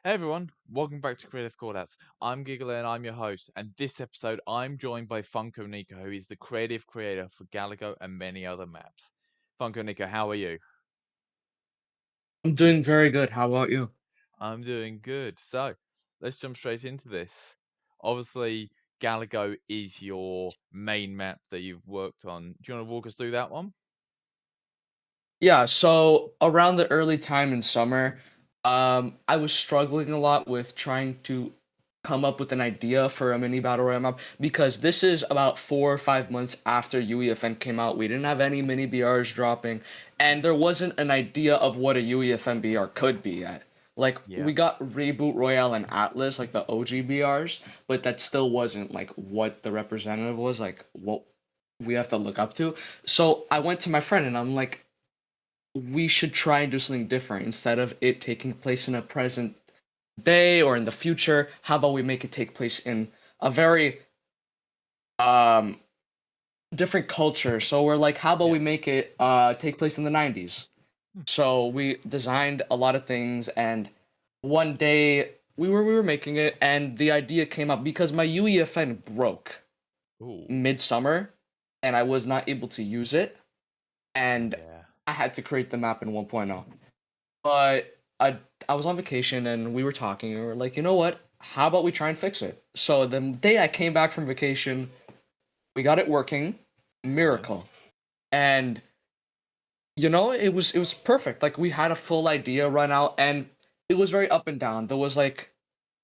Hey everyone, welcome back to Creative Callouts. I'm Giggila and I'm your host, and this episode I'm joined by FunkoNico, who is the creative creator for Galigo and many other maps. FunkoNico, how are you? I'm doing very good. How about you? I'm doing good. So, let's jump straight into this. Obviously, Galigo is your main map that you've worked on. Do you want to walk us through that one? Yeah, so around the early time in summer, I was struggling a lot with trying to come up with an idea for a mini battle royale map because this is about 4 or 5 months after UEFN came out. We didn't have any mini BRs dropping, and there wasn't an idea of what a UEFN BR could be yet. Like Yeah. we got Reboot Royale and Atlas, like the OG BRs, but that still wasn't like what the representative was, like what we have to look up to. So I went to my friend and I'm like, we should try and do something different instead of it taking place in a present day or in the future. How about we make it take place in a very um different culture? So we're like, how about Yeah. we make it take place in the 90s? Hmm. So we designed a lot of things, and one day we were making it and the idea came up because my UEFN broke Ooh. midsummer and I was not able to use it, and Yeah. I had to create the map in 1.0. But I was on vacation and we were talking and we were like, you know what? How about we try and fix it? So the day I came back from vacation, we got it working, miracle. Nice. And it was perfect. Like we had a full idea run out and it was very up and down. There was like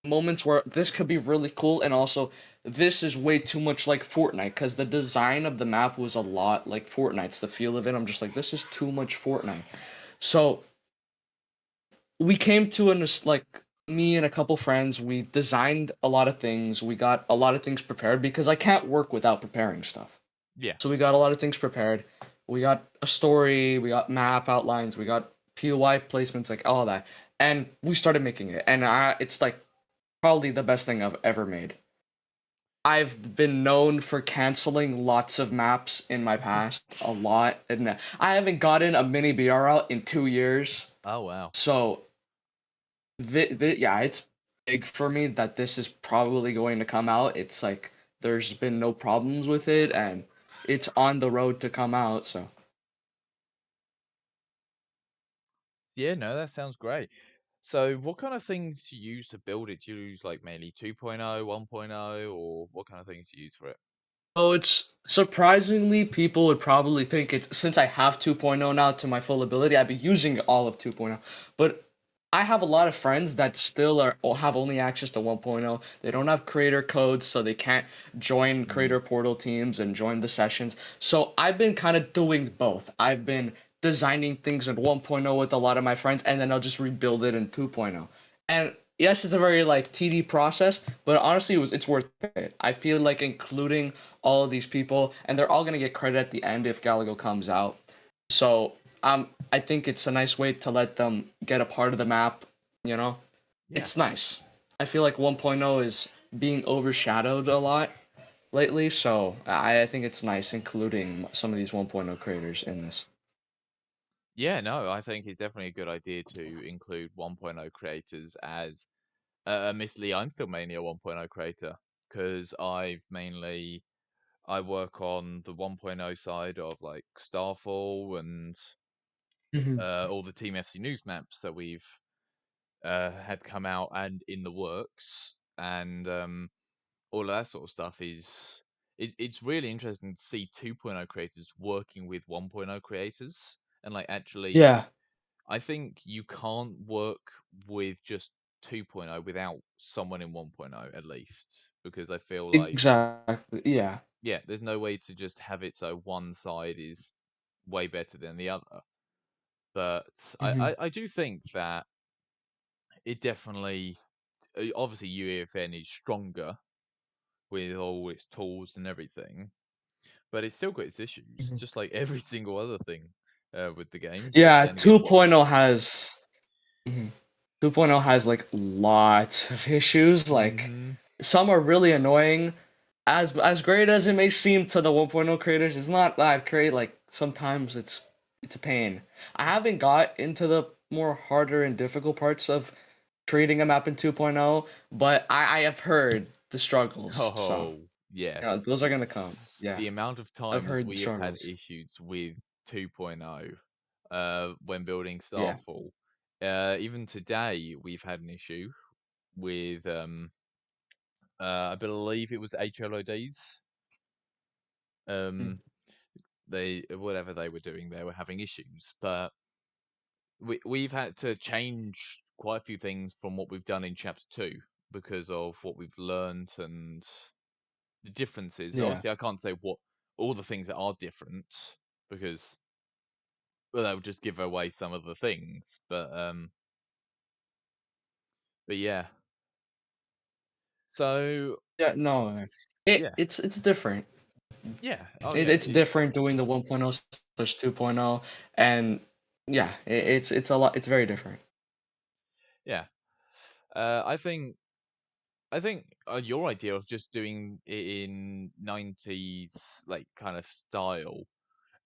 moments where this could be really cool and also this is way too much like Fortnite because the design of the map was a lot like Fortnite's the feel of it. I'm just like, this is too much Fortnite. So we came to an like me and a couple friends, we designed a lot of things, we got a lot of things prepared because I can't work without preparing stuff. Yeah. So we got a lot of things prepared. We got a story, we got map outlines, we got POI placements, like all that, and we started making it, and it's like probably the best thing I've ever made. I've been known for canceling lots of maps in my past, a lot, and I haven't gotten a mini BR out in 2 years. Oh wow. So yeah, it's big for me that this is probably going to come out. It's like there's been no problems with it, and it's on the road to come out. So Yeah, no, that sounds great. So, what kind of things do you use to build it? Do you use like mainly 2.0, 1.0, or what kind of things do you use for it? it's surprisingly people would probably think it's since I have 2.0 now to my full ability, I'd be using all of 2.0. But I have a lot of friends that still are or have only access to 1.0. They don't have creator codes, so they can't join Mm, creator portal teams and join the sessions. So I've been kind of doing both. I've been designing things in 1.0 with a lot of my friends, and then I'll just rebuild it in 2.0. And yes, it's a very like TD process, but honestly, it's worth it. I feel like including all of these people, and they're all gonna get credit at the end if Galago comes out. So I think it's a nice way to let them get a part of the map. You know, yeah. it's nice. I feel like 1.0 is being overshadowed a lot lately, so I think it's nice including some of these 1.0 creators in this. Yeah, no, I think it's definitely a good idea to include 1.0 creators as, admittedly, I'm still mainly a 1.0 creator because I work on the 1.0 side of like Starfall and Hmm. all the Team FCNews maps that we've had come out and in the works, and all of that sort of stuff it's really interesting to see 2.0 creators working with 1.0 creators and like actually Yeah, I think you can't work with just 2.0 without someone in 1.0 at least because I feel like exactly. Yeah. yeah, there's no way to just have it so one side is way better than the other. But Hmm. I do think that it definitely obviously UEFN is stronger with all its tools and everything, but it's still got its issues, just like every single other thing with the games. But Yeah, then again, what can you 2.0 do? has. Mhm. 2.0 has like lots of issues. Like Hmm. some are really annoying. As great as it may seem to the 1.0 creators, it's not that great. Like sometimes it's a pain. I haven't got into the more harder and difficult parts of creating a map in 2.0, but I have heard the struggles. So Oh, yeah, yes. those are gonna come. Yeah, The amount of I've times heard the we have had struggles. issues with 2.0 when building Yeah, Starfall. Even today, we've had an issue with I believe it was HLODs. mm, Um, they whatever they were doing, they were having issues, but we've had to change quite a few things from what we've done in chapter 2 because of what we've learned and the differences. yeah, Obviously, I can't say what all the things that are different because well, that would just give away some of the things. But yeah. So yeah. No, it yeah, it's different. yeah. Oh It, yeah, it's different doing the 1.0/2.0, and yeah, it's a lot. It's very different. yeah. I think your idea of just doing it in 90s like kind of style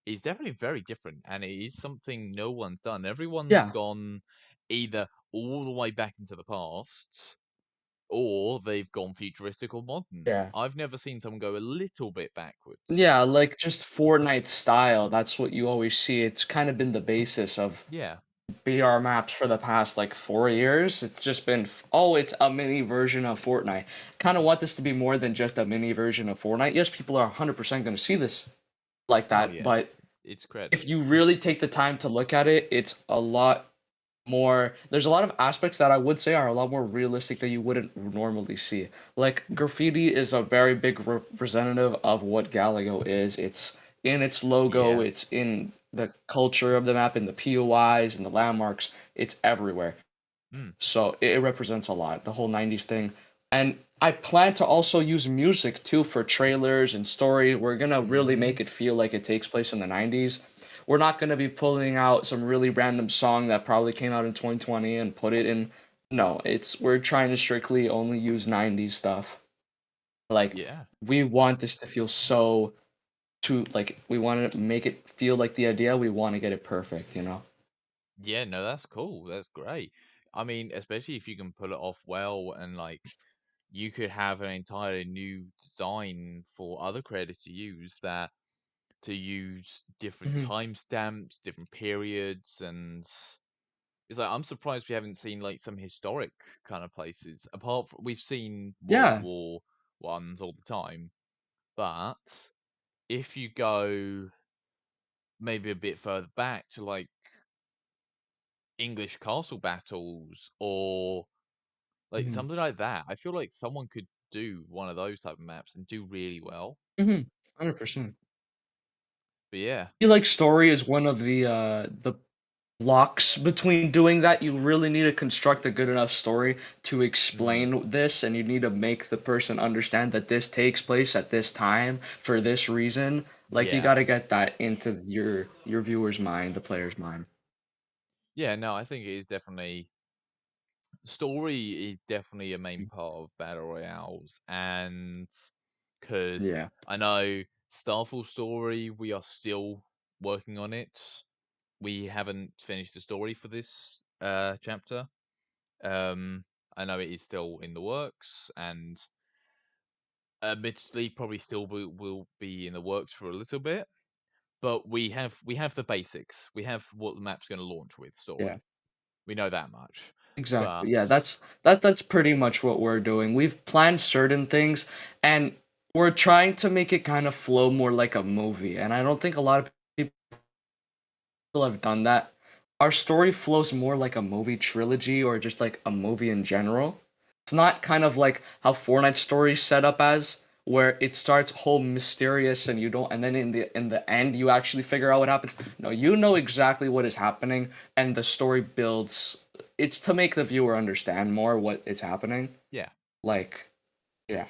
is definitely very different, and it is something no one's done. Everyone's Yeah, gone either all the way back into the past, or they've gone futuristic or modern. yeah. I've never seen someone go a little bit backwards. Yeah, like just Fortnite style. That's what you always see. It's kind of been the basis of Yeah, BR maps for the past like 4 years. It's just been, oh, it's a mini version of Fortnite. Kind of want this to be more than just a mini version of Fortnite. Yes, people are 100% going to see this like oh that, yeah, but it's credit. if you really take the time to look at it, it's a lot more. There's a lot of aspects that I would say are a lot more realistic that you wouldn't normally see. Like graffiti is a very big representative of what Galigo is. It's in its logo, Yeah. it's in the culture of the map, in the POIs and the landmarks. It's everywhere. Mm. So it represents a lot, the whole 90s thing. And I plan to also use music too for trailers and story. We're gonna really Mm-hmm. make it feel like it takes place in the 90s. We're not gonna be pulling out some really random song that probably came out in 2020 and put it in. No, it's we're trying to strictly only use 90s stuff. Like Yeah. we want this to feel so to like we want to make it feel like the idea. We want to get it perfect, you know? Yeah, no, that's cool. That's great. I mean, especially if you can pull it off well and like you could have an entirely new design for other creators to use that to use different Hmm. timestamps, different periods, and it's like I'm surprised we haven't seen like some historic kind of places. Apart from we've seen World Yeah. War ones all the time, but if you go maybe a bit further back to like English castle battles or like Hmm. something like that, I feel like someone could do one of those type of maps and do really well. Hmm. 100%. But yeah. Feel like story is one of the blocks between doing that. You really need to construct a good enough story to Mm, explain this, and you need to make the person understand that this takes place at this time for this reason. Like you yeah. got to get that into your viewer's mind, the player's mind. Yeah, no, I think it is definitely story is definitely a main Mm. part of battle royales, and because Yeah. I know Starfall story, we are still working on it. We haven't finished the story for this chapter. Um, I know it is still in the works, and admittedly, probably still will be in the works for a little bit. But we have the basics. We have what the map's going to launch with Yeah. story. We know that much. But Exactly. Yeah, that's pretty much what we're doing. We've planned certain things and we're trying to make it kind of flow more like a movie. And I don't think a lot of people have done that. Our story flows more like a movie trilogy or just like a movie in general. It's not kind of like how Fortnite stories set up as, where it starts whole mysterious and you don't, and then in the end you actually figure out what happens. No, you know exactly what is happening, and the story builds. It's to make the viewer understand more what is happening. yeah, Like, yeah,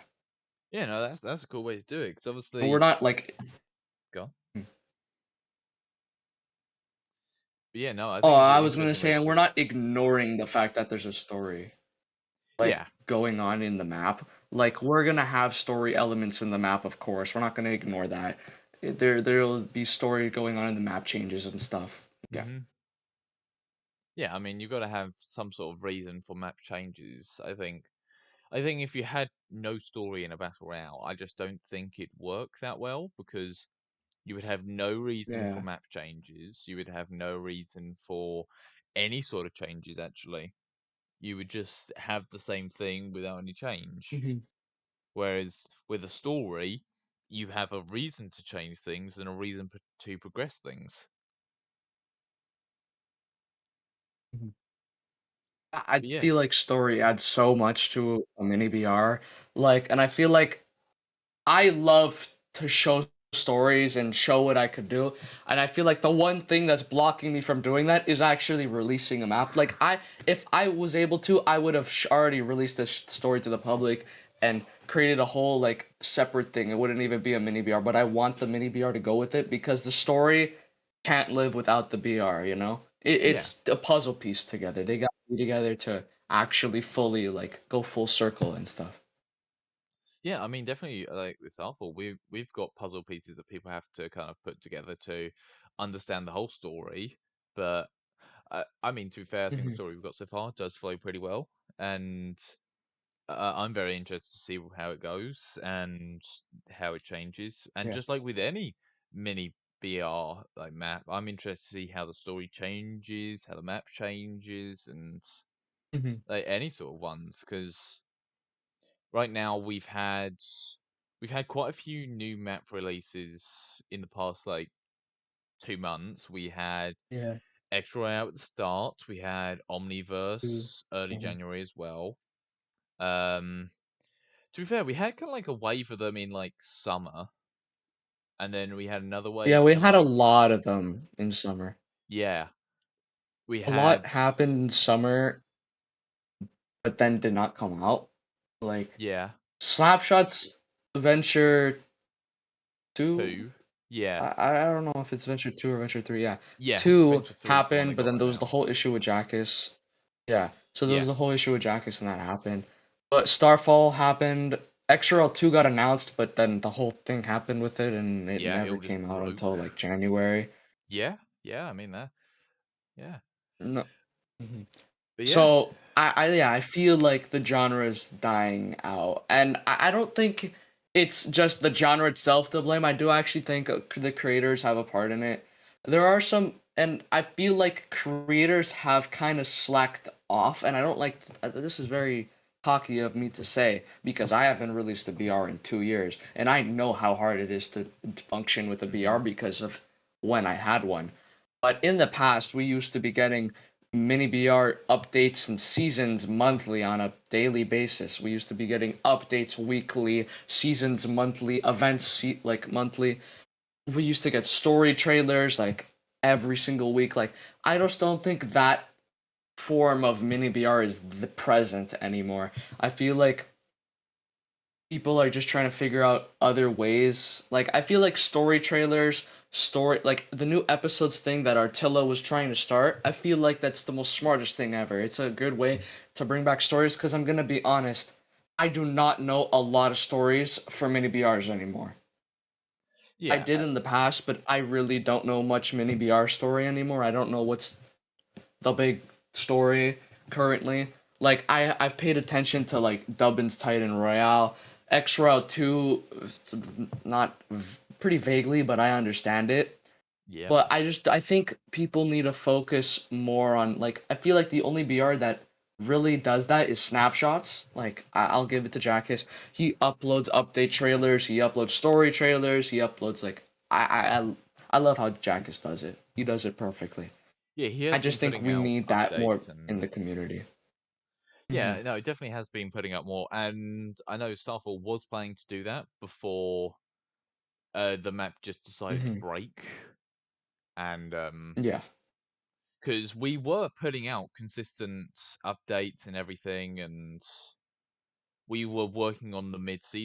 yeah, no, that's a cool way to do it. Because and we're obviously, not like. go. But yeah, no, I Oh, think it's an I was gonna interesting way say, to and do we're it. not ignoring the fact that there's a story, like Yeah. going on in the map. Like we're gonna have story elements in the map, of course. We're not gonna ignore that. There'll be story going on in the map changes and stuff. Yeah. Hmm. Yeah, I mean, you've got to have some sort of reason for map changes. I think if you had no story in a battle royale, I just don't think it'd work that well because you would have no reason for Yeah. map changes. You would have no reason for any sort of changes, actually. You would just have the same thing without any change. Mhm. Whereas with a story, you have a reason to change things and a reason to progress things. Mhm. I But yeah, feel like story adds so much to a mini BR. Like, and I feel like I love to show stories and show what I could do. And I feel like the one thing that's blocking me from doing that is actually releasing a map. Like if I was able to, I would have already released this story to the public and created a whole like separate thing. It wouldn't even be a mini BR, but I want the mini BR to go with it because the story can't live without the BR, you know? yeah. It's a puzzle piece together. They got to be together to actually fully like go full circle and stuff. Yeah, I mean, definitely, like with Starfall, we've got puzzle pieces that people have to kind of put together to understand the whole story. But I mean, to be fair, I think the Hmm. story we've got so far does flow pretty well, and I'm very interested to see how it goes and how it changes. And Yeah. just like with any mini BR like map, I'm interested to see how the story changes, how the map changes, and Hmm. like any sort of ones. Because right now we've had quite a few new map releases in the past like 2 months. We had Yeah. Extra out at the start. We had Mm. Omniverse early Mhm. January as well. Um, to be fair, we had kind of like a wave of them in like summer, and then we had another Yeah, wave we in had a like lot of them in summer. yeah, we A lot had happened in summer, but then did not come out. Like yeah Slapshot's Venture 2. two, yeah, I don't know if it's Venture 2 or Venture 3. Yeah. yeah. 2 Venture Three is the one they happened, but got then right there was now. the whole issue with Jackus. Yeah. So there was Yeah, the whole issue with Jackus and that happened. But Starfall happened. XRL 2 got announced, but then the whole thing happened with it and it yeah, it never all just came out broke. until like January. Yeah, yeah. I mean that. Yeah, No. Mhm. but yeah, So yeah, I feel like the genre is dying out, and I don't think it's just the genre itself to blame. I do actually think the creators have a part in it. There are some, and I feel like creators have kind of slacked off, and I don't like. This is very cocky of me to say because I haven't released a BR in 2 years, and I know how hard it is to function with a BR hmm because of when I had one. But in the past, we used to be getting mini BR updates and seasons monthly on a daily basis. We used to be getting updates weekly, seasons monthly, events like monthly. We used to get story trailers like every single week. Like I just don't think that form of mini BR is the present anymore. I feel like people are just trying to figure out other ways. Like I feel like story trailers, story like the new episodes thing that Artilla was trying to start. I feel like that's the most smartest thing ever. It's a good way to bring back stories because I'm gonna be honest, I do not know a lot of stories for mini BRs anymore. I yeah, did in the past, but I really don't know much mini BR story anymore. I don't know what's the big story currently. Like I've paid attention to like Dubbin's Titan Royale, X Route 2, not pretty vaguely, but I understand it. yeah, But I think people need to focus more on like I feel like the only BR that really does that is snapshots. Like I'll give it to Jackus. He uploads update trailers. He uploads story trailers. He uploads like I love how Jackus does it. He does it perfectly. yeah. He I has been just think putting we out need that more updates in and the community. Hmm. yeah, no, it definitely has been putting up more. And I know Starfall was planning to do that before the map just decided to Hmm. break, and Yeah. because we were putting out consistent updates and everything, and we were working on the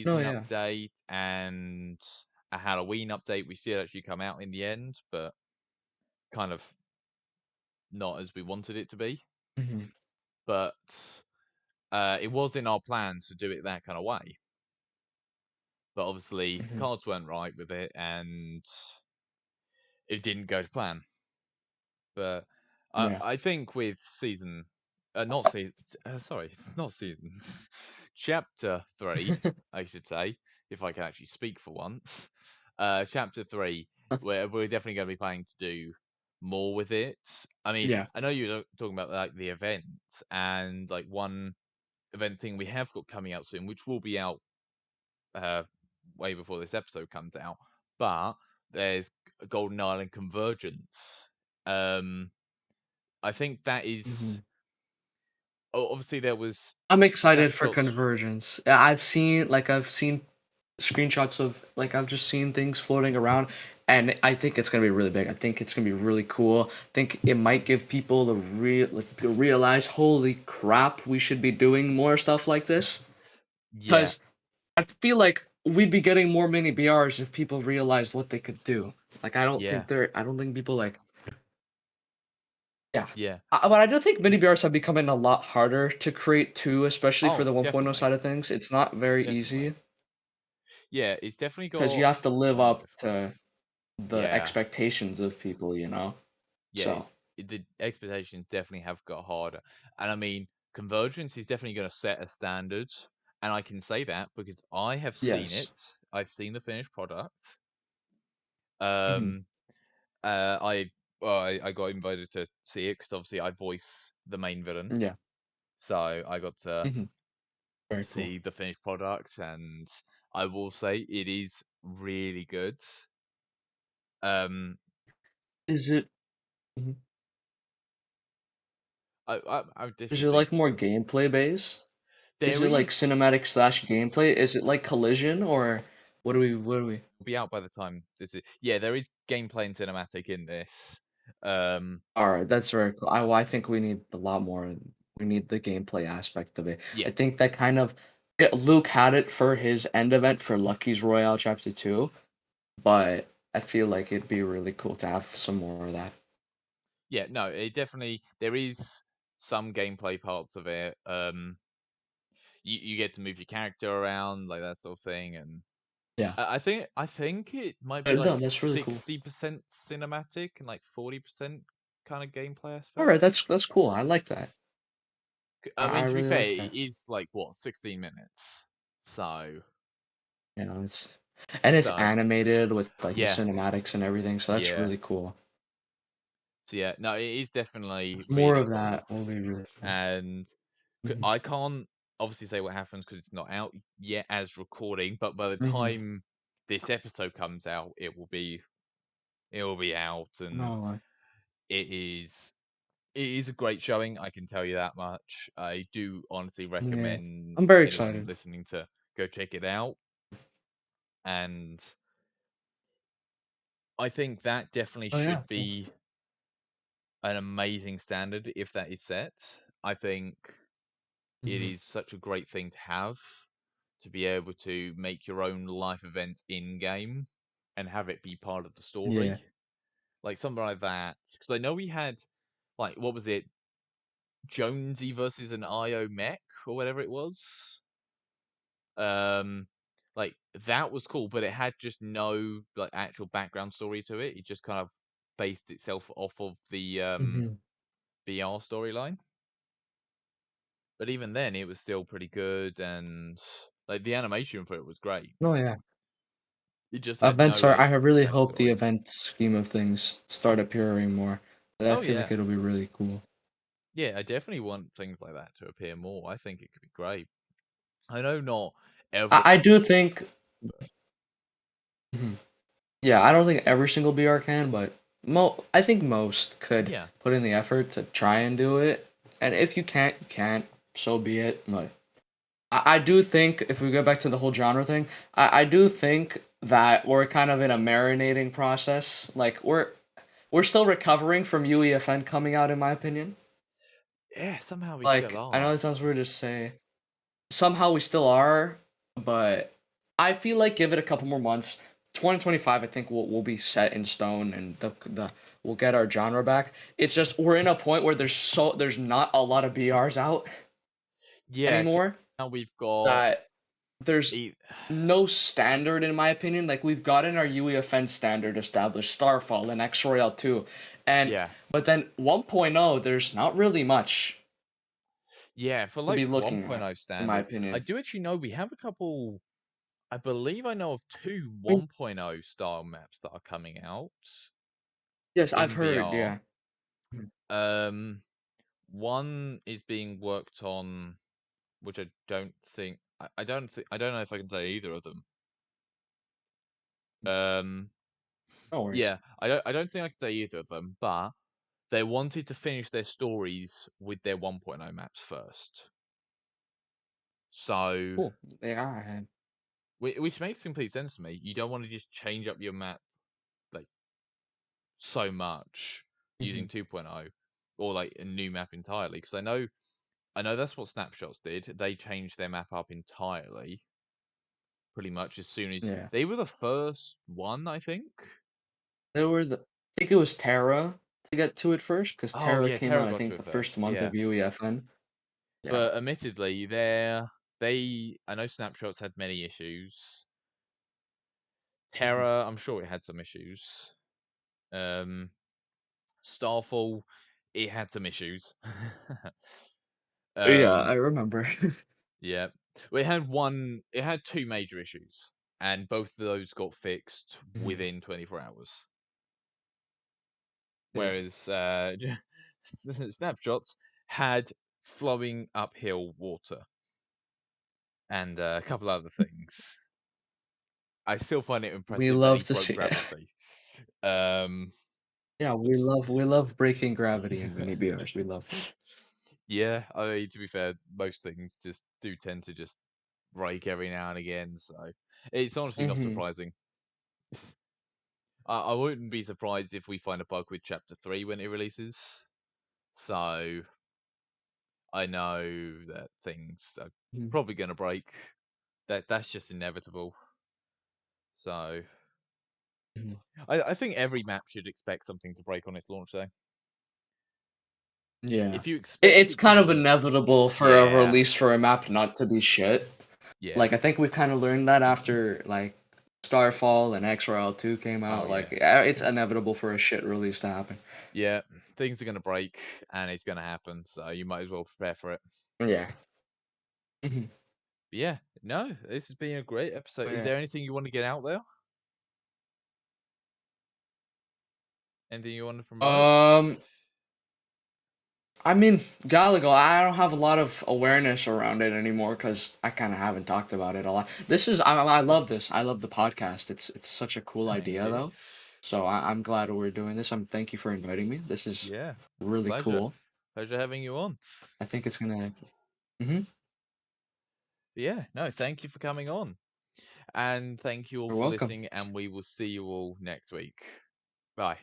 No, mid-season yeah. update and a Halloween update, which did actually come out in the end, but kind of not as we wanted it to be. Hmm. But it was in our plans to do it that kind of way. But obviously, Hmm. cards weren't right with it, and it didn't go to plan. But Yeah. I think with season, not season, sorry, it's not seasons, chapter 3, I should say, if I can actually speak for once. Chapter 3, where we're definitely going to be planning to do more with it. I mean, Yeah. I know you're talking about like the event, and like one event thing we have got coming out soon, which will be out uh, way before this episode comes out. But there's Golden Island Convergence. Um, I think that is Mhm. obviously there was I'm excited for snapshots. Convergence. Yeah, I've seen screenshots of I've just seen things floating around, and I think it's gonna be really big. I think it's gonna be really cool. I think it might give people to realize, holy crap, we should be doing more stuff like this. Yeah, Because I feel like we'd be getting more mini BRs if people realized what they could do. yeah, I don't think people yeah. yeah. But I do think mini BRs have becoming a lot harder to create too, especially for Oh, the 1.0 definitely, side of things. It's not very definitely. easy Yeah, it's definitely because you got have to live so many up different. to the Yeah, expectations of people, you know? yeah. So, The expectations definitely have got harder, and I mean, convergence is definitely going to set a standard, and I can say that because I have seen yes. it. I've seen the finished product. Mhm. Um, I I got invited to see it because obviously I voice the main villain, Yeah. so I got to Mhm. Very cool. see the finished product, and I will say it is really good. Um, Is it Mhm. I would Is it, definitely like, more gameplay based? Is there it, like, is cinematic/gameplay? Slash gameplay? Is it like Collision, or what do we will be out by the time this is. Yeah, there is gameplay and cinematic in this. Um, Alright, that's very cool. I think we need a lot more. We need the gameplay aspect of it. I yeah, think that kind of Luke had it for his end event for Lucky's Royale Chapter 2, but I feel like it'd be really cool to have some more of that. yeah, no, it definitely there is some gameplay parts of it. You get to move your character around like that sort of thing, and Yeah. I think it might be like No, that's really cool. 60% cinematic and like 40% kind of gameplay Alright, aspect. that's cool. I like that. I I mean, to be really fair, like it that. is like what 16 minutes. So, You know, it's so animated with like the yeah, cinematics and everything, so that's yeah. really cool. So yeah, no, it is definitely More really of cool, that will be really cool. and Mhm. I can't obviously say what happens because it's not out yet as recording. But by the Mhm. time this episode comes out, it will be out, and No, it is it is a great showing. I can tell you that much. I do honestly yeah. recommend I'm very anyone excited. listening to go check it out, and I think that definitely Oh, yeah, should cool. be an amazing standard if that is set. I think it Mhm. is such a great thing to have to be able to make your own life event in game and have it be part of the Yeah. story. Like something like that. Because I know we had, like, what was it? Jonesy versus an IO mech or whatever it was. Um, like that was cool, but it had just no like actual background story to it. It just kind of based itself off of the Mhm. BR storyline. But even then, it was still pretty good, and like the animation for it was great. Oh, yeah. It just had no Events are like I really hope the backstory. event scheme of things start appearing more. I Oh feel like yeah, it'll be really cool. yeah. I definitely want things like that to appear more. I think it could be great. I know not every. I do think Mhm. Yeah, I don't think every single BR can, but I think most could Yeah, put in the effort to try and do it. And if you can't, you can't. So be it. But I do think if we go back to the whole genre thing, I do think that we're kind of in a marinating process. Like we're still recovering from UEFN coming out, in my opinion. yeah. Somehow we still Like I know are. it sounds weird to say, somehow we still are, but I feel like give it a couple more months. 2025, I think we'll be set in stone, and the we'll get our genre back. It's just we're in a point where there's not a lot of BRs out Yeah, 'cause anymore. now we've got That there's E no standard in my opinion. Like we've gotten our UEFN standard established, Starfall and X Royale 2. And yeah. but then 1.0, there's not really much Yeah, for to like be looking at, 1.0 in my standard, I opinion. do actually know we have a couple. I believe I know of two I mean, 1.0 style maps that are coming out yes, I've in heard, VR. yeah. Mhm. Um, one is being worked on, which I don't think I don't know if I can say either of them. Um, No worries. yeah, I don't think I can say either of them, but they wanted to finish their stories with their 1.0 maps first. So, Cool. Yeah. which makes complete sense to me. You don't want to just change up your map like so much using Mhm. 2.0 or like a new map entirely because I know that's what snapshots did. They changed their map up entirely pretty much as soon as Yeah. they were the first one, I think. There were the I think it was Terra to get to it first, because Oh Terra yeah, came Terra out, I got to think, it the first first. month Yeah. of UEFN. Yeah. But admittedly, I know snapshots had many issues. Mhm. Terra, I'm sure it had some issues. Um Starfall, it had some issues. Yeah, um I remember. Yeah. Well, it had two major issues, and both of those got fixed Mhm. within 24 hours. Yeah. Whereas Snapshots had flowing uphill water and a couple other things. I still find it We impressive that he love to broke see it. gravity. Um, Yeah, we love breaking gravity in mini BRs, we love it. yeah, I mean, to be fair, most things just do tend to just break every now and again, so it's honestly not Mhm. surprising. I wouldn't be surprised if we find a bug with Chapter 3 when it releases. So I know that things are Mhm. probably going to break. That's just inevitable. So Mhm. I think every map should expect something to break on its launch day. Yeah. If you expect It's it to kind of use, inevitable for a yeah, release for a map not to be shit. yeah, Like, I think we've kinda learned that after, like, Starfall and X-Royale 2 came oh out, like, yeah, it's inevitable for a shit release to happen. yeah, things are going to break and it's going to happen. So you might as well prepare for it. Yeah. Mhm. But yeah, no, this has been a great episode. Is Yeah. there anything you want to get out there? Anything you want to promote? Um, I mean, Galigo, I don't have a lot of awareness around it anymore because I kind of haven't talked about it a lot. This is I love this. I love the podcast. It's such a cool idea Yeah, though. So I'm glad we're doing this. Thank you for inviting me. This is yeah, really pleasure, cool. pleasure having you on. I think it's gonna. Hmm. Yeah, no, thank you for coming on. And thank you all You're for welcome. listening, and we will see you all next week. Bye.